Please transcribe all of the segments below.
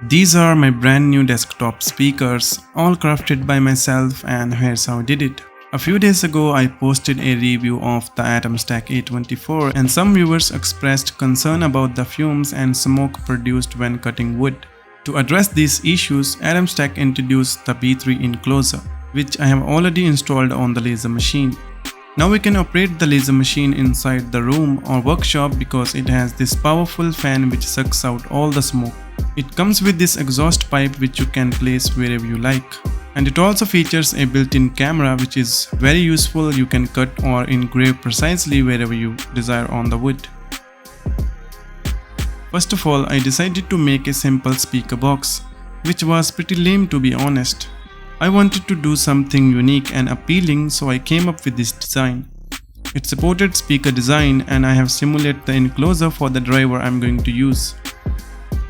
These are my brand new desktop speakers, all crafted by myself, and here's how I did it. A few days ago I posted a review of the Atom Stack A24 and some viewers expressed concern about the fumes and smoke produced when cutting wood. To address these issues, Atom Stack introduced the B3 enclosure, which I have already installed on the laser machine. Now we can operate the laser machine inside the room or workshop because it has this powerful fan which sucks out all the smoke. It comes with this exhaust pipe which you can place wherever you like. And it also features a built-in camera which is very useful. You can cut or engrave precisely wherever you desire on the wood. First of all, I decided to make a simple speaker box, which was pretty lame to be honest. I wanted to do something unique and appealing, so I came up with this design. It supported speaker design and I have simulated the enclosure for the driver I'm going to use.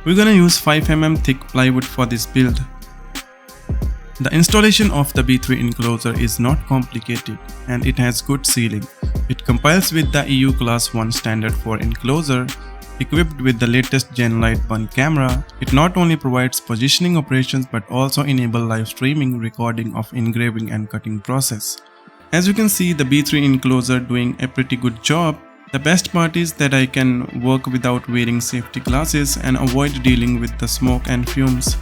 We're gonna use 5mm thick plywood for this build. The installation of the B3 enclosure is not complicated and it has good sealing. It complies with the EU Class 1 standard for enclosure. Equipped with the latest Gen Light 1 camera, it not only provides positioning operations but also enable live streaming, recording of engraving and cutting process. As you can see, the B3 enclosure doing a pretty good job. The best part is that I can work without wearing safety glasses and avoid dealing with the smoke and fumes.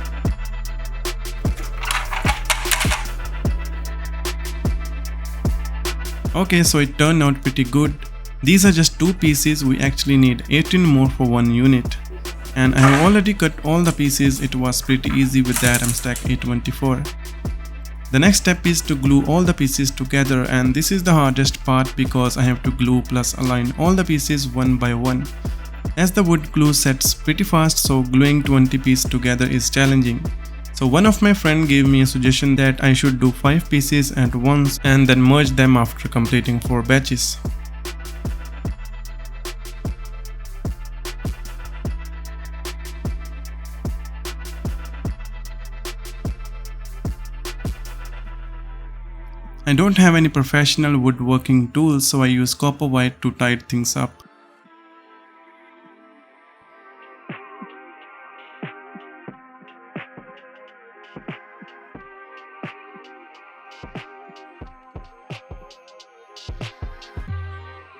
Okay, so it turned out pretty good. These are just 2 pieces, we actually need 18 more for 1 unit. And I have already cut all the pieces, it was pretty easy with the Atom Stack A24. The next step is to glue all the pieces together, and this is the hardest part because I have to glue plus align all the pieces one by one. As the wood glue sets pretty fast, so gluing 20 pieces together is challenging. So one of my friends gave me a suggestion that I should do 5 pieces at once and then merge them after completing 4 batches. I don't have any professional woodworking tools, so I use copper wire to tie things up.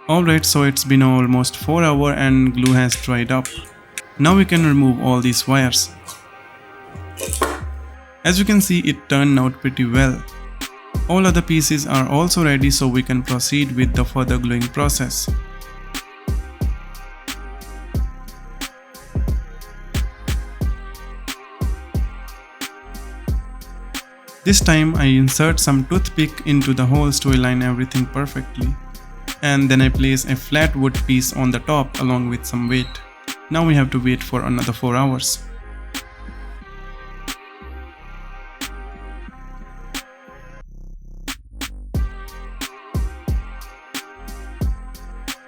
Alright, so it's been almost 4 hours and glue has dried up. Now we can remove all these wires. As you can see, it turned out pretty well. All other pieces are also ready, so we can proceed with the further gluing process. This time I insert some toothpick into the holes to align everything perfectly. And then I place a flat wood piece on the top along with some weight. Now we have to wait for another 4 hours.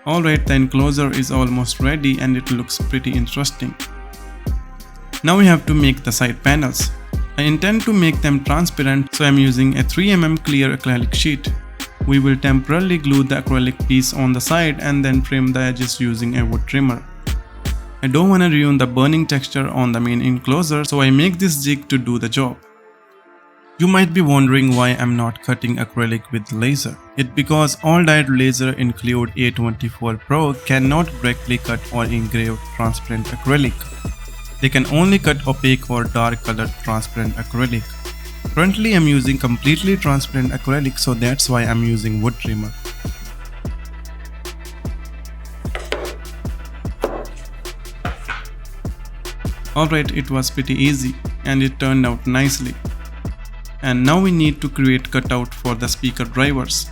Alright, the enclosure is almost ready and it looks pretty interesting. Now we have to make the side panels. I intend to make them transparent, so I am using a 3mm clear acrylic sheet. We will temporarily glue the acrylic piece on the side and then trim the edges using a wood trimmer. I don't want to ruin the burning texture on the main enclosure, so I make this jig to do the job. You might be wondering why I'm not cutting acrylic with laser. It's because all dyed laser include A24 Pro cannot directly cut or engrave transparent acrylic. They can only cut opaque or dark colored transparent acrylic. Currently I'm using completely transparent acrylic, so that's why I'm using wood trimmer. Alright, it was pretty easy and it turned out nicely. And now we need to create cutout for the speaker drivers.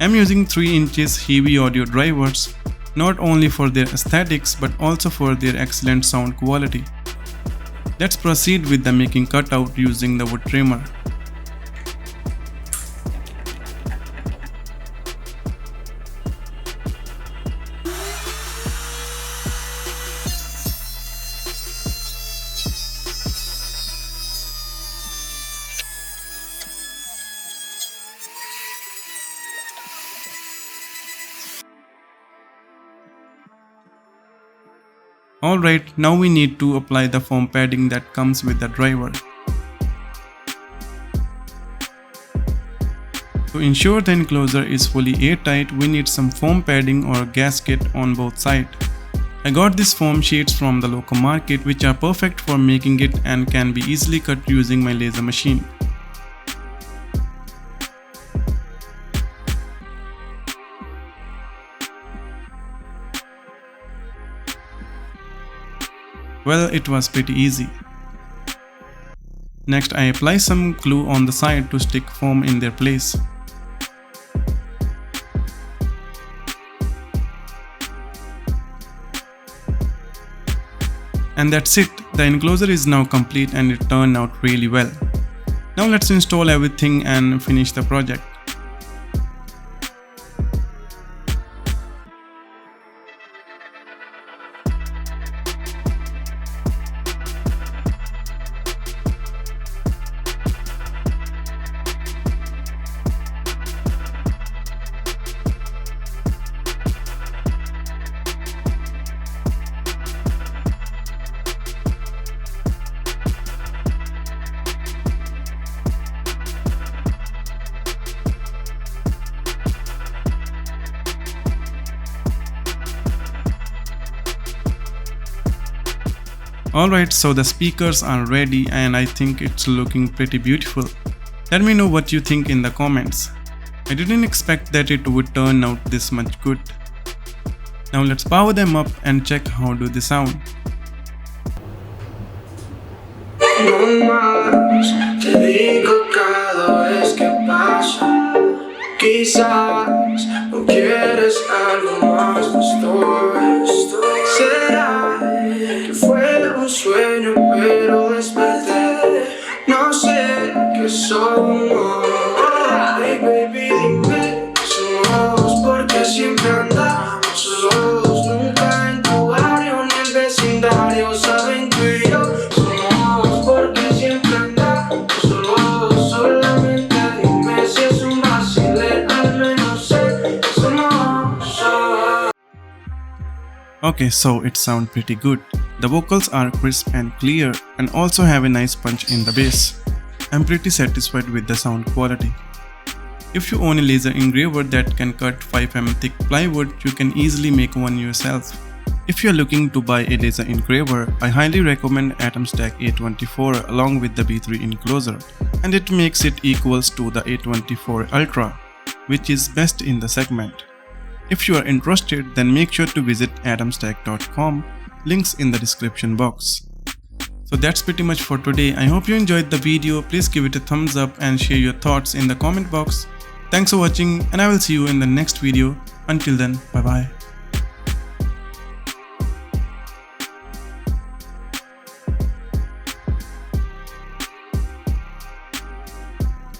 I'm using 3 inches heavy audio drivers, not only for their aesthetics but also for their excellent sound quality. Let's proceed with the making cutout using the wood trimmer. Alright, now we need to apply the foam padding that comes with the driver. To ensure the enclosure is fully airtight, we need some foam padding or gasket on both sides. I got these foam sheets from the local market which are perfect for making it and can be easily cut using my laser machine. Well, it was pretty easy. Next, I apply some glue on the side to stick foam in their place. And that's it, the enclosure is now complete and it turned out really well. Now let's install everything and finish the project. Alright, so the speakers are ready and I think it's looking pretty beautiful. Let me know what you think in the comments. I didn't expect that it would turn out this much good. Now let's power them up and check how do they sound. No más, te digo cada vez que pasa. Quizás no quieres algo más, no estoy. Será que fue un sueño pero desperté. No sé qué somos. Hey baby, dime qué somos, porque siempre andamos solos. Nunca en tu barrio ni el vecindario saben tú y yo. Okay, so it sounds pretty good. The vocals are crisp and clear and also have a nice punch in the bass. I'm pretty satisfied with the sound quality. If you own a laser engraver that can cut 5mm thick plywood, you can easily make one yourself. If you're looking to buy a laser engraver, I highly recommend AtomStack A24 along with the B3 enclosure, and it makes it equals to the A24 Ultra, which is best in the segment. If you are interested, then make sure to visit atomstack.com, links in the description box. So that's pretty much for today. I hope you enjoyed the video. Please give it a thumbs up and share your thoughts in the comment box. Thanks for watching and I will see you in the next video. Until then, bye bye.